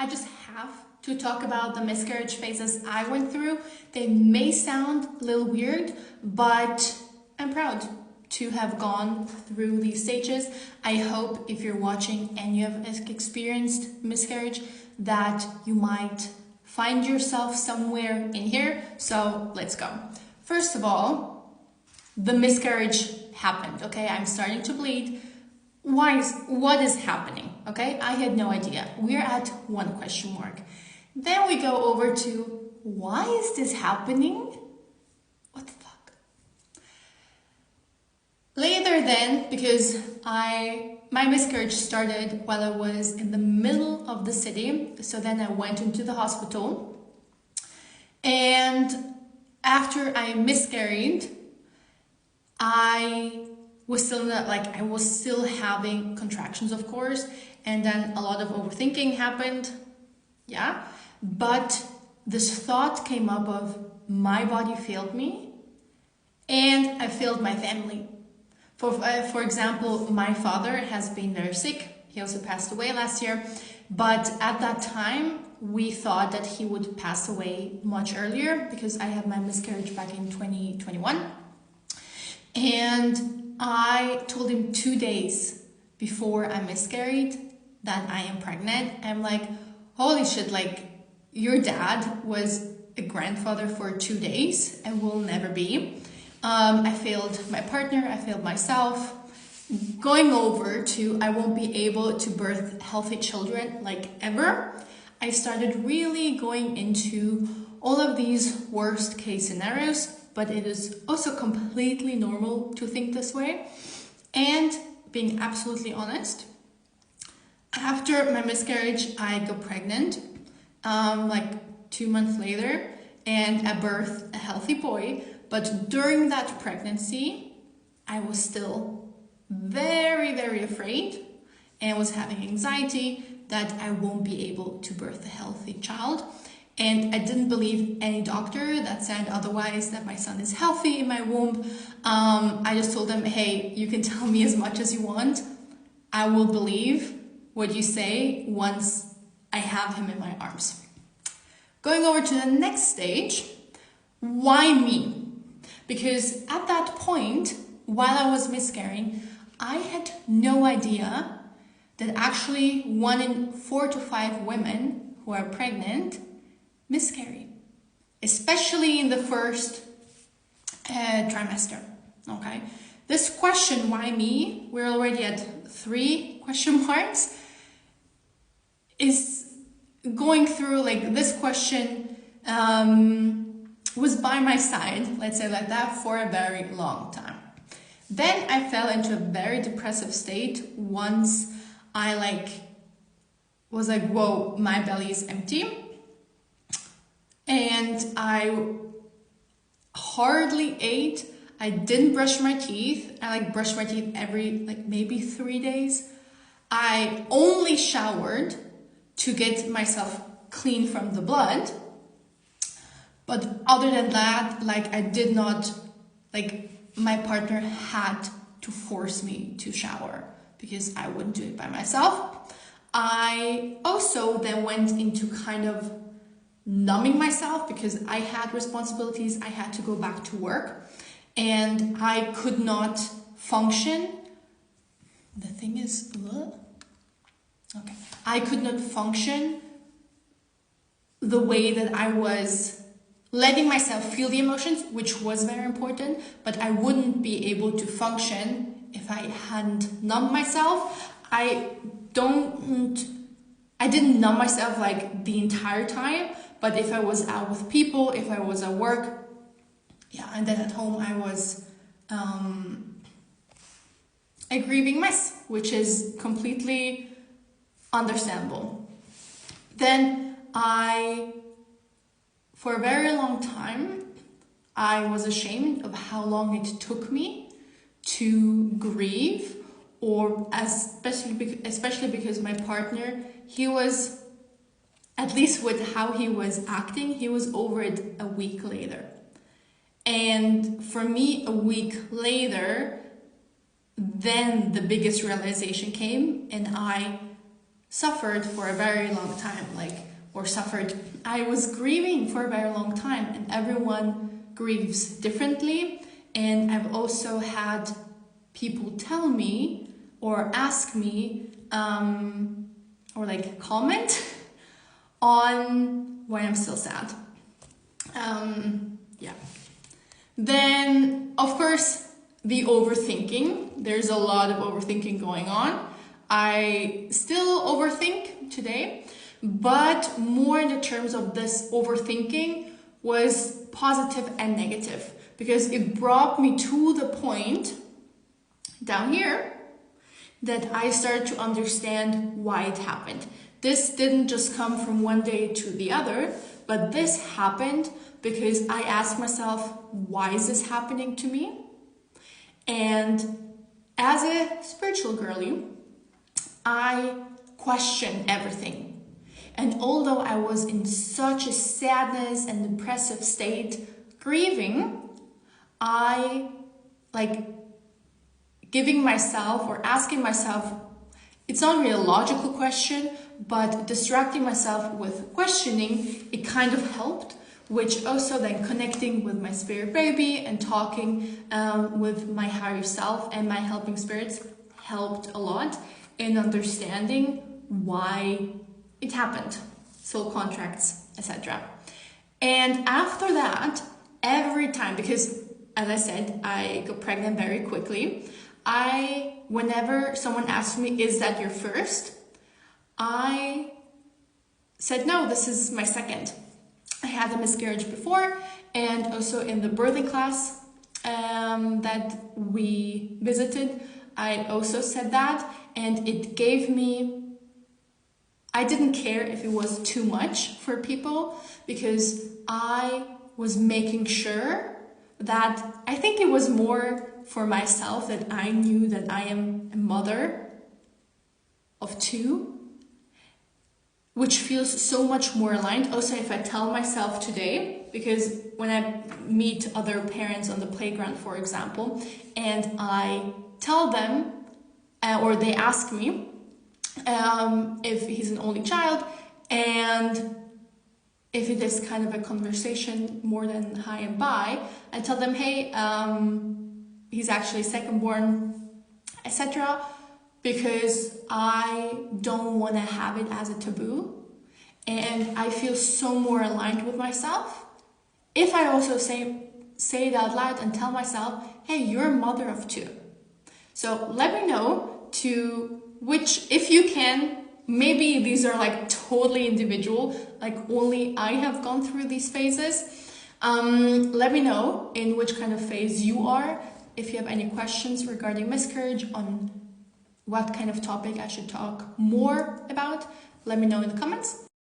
I just have to talk about the miscarriage phases I went through. They may sound a little weird, but I'm proud to have gone through these stages. I hope if you're watching and you have experienced miscarriage that you might find yourself somewhere in here. So let's go. First of all, the miscarriage happened, okay? I'm starting to bleed. What is happening? Okay, I had no idea. We're at one question mark. Then we go over to why is this happening? What the fuck? Later then, because my miscarriage started while I was in the middle of the city, so then I went into the hospital, and after I miscarried, I was still not, I was still having contractions, of course, and then a lot of overthinking happened, yeah, but this thought came up of my body failed me and I failed my family. For example, my father has been very sick. He also passed away last year, but at that time we thought that he would pass away much earlier because I had my miscarriage back in 2021, and I told him 2 days before I miscarried that I am pregnant. I'm like, holy shit, your dad was a grandfather for 2 days and will never be. I failed my partner, I failed myself. Going over to I won't be able to birth healthy children ever, I started really going into all of these worst case scenarios, but it is also completely normal to think this way. And being absolutely honest, after my miscarriage, I got pregnant 2 months later, and I birthed a healthy boy. But during that pregnancy, I was still very, very afraid and was having anxiety that I won't be able to birth a healthy child. And I didn't believe any doctor that said otherwise, that my son is healthy in my womb. I just told them, hey, you can tell me as much as you want. I will believe what you say once I have him in my arms. Going over to the next stage, why me? Because at that point, while I was miscarrying, I had no idea that actually 1 in 4 to 5 women who are pregnant miscarry, especially in the first trimester, okay? This question, why me, we're already at 3 question marks, is going through this question was by my side, let's say like that, for a very long time. Then I fell into a very depressive state once I was like, whoa, my belly is empty. And I hardly ate. I didn't brush my teeth. I brushed my teeth every maybe 3 days. I only showered to get myself clean from the blood. But other than that, I did not, my partner had to force me to shower because I wouldn't do it by myself. I also then went into kind of numbing myself because I had responsibilities. I had to go back to work and I could not function. The thing is, okay, I could not function the way that I was letting myself feel the emotions, which was very important, but I wouldn't be able to function if I hadn't numbed myself. I didn't numb myself the entire time, but if I was out with people, if I was at work, yeah, and then at home I was a grieving mess, which is completely understandable. Then for a very long time, I was ashamed of how long it took me to grieve, or especially because my partner, he was, at least with how he was acting, he was over it a week later. And for me, a week later, then the biggest realization came, and I suffered for a very long time, I was grieving for a very long time, and everyone grieves differently. And I've also had people tell me or ask me or like comment on why I'm still sad. Yeah. Then, of course, the overthinking. There's a lot of overthinking going on. I still overthink today, but more in the terms of this overthinking was positive and negative, because it brought me to the point down here that I started to understand why it happened. This didn't just come from one day to the other, but this happened because I asked myself, why is this happening to me? And as a spiritual girly, I questioned everything. And although I was in such a sadness and depressive state, grieving, I giving myself or asking myself, it's not really a logical question, but distracting myself with questioning, it kind of helped, which also then connecting with my spirit baby and talking with my higher self and my helping spirits helped a lot in understanding why it happened, soul contracts, etc. And after that, every time, because as I said, I got pregnant very quickly, whenever someone asked me, is that your first? I said, no, this is my second. I had a miscarriage before, and also in the birthing class that we visited, I also said that, and it gave me, I didn't care if it was too much for people, because I was making sure that, I think it was more for myself, that I knew that I am a mother of two, which feels so much more aligned. Also, if I tell myself today, because when I meet other parents on the playground, for example, and I tell them, or they ask me if he's an only child, and if it is kind of a conversation more than hi and bye, I tell them, hey, he's actually second born, etc., because I don't want to have it as a taboo, and I feel so more aligned with myself if I also say it out loud and tell myself, hey, you're a mother of two. So let me know to which, if you can, maybe these are like totally individual, like only I have gone through these phases. Let me know in which kind of phase you are. If you have any questions regarding miscarriage, on what kind of topic I should talk more about, let me know in the comments.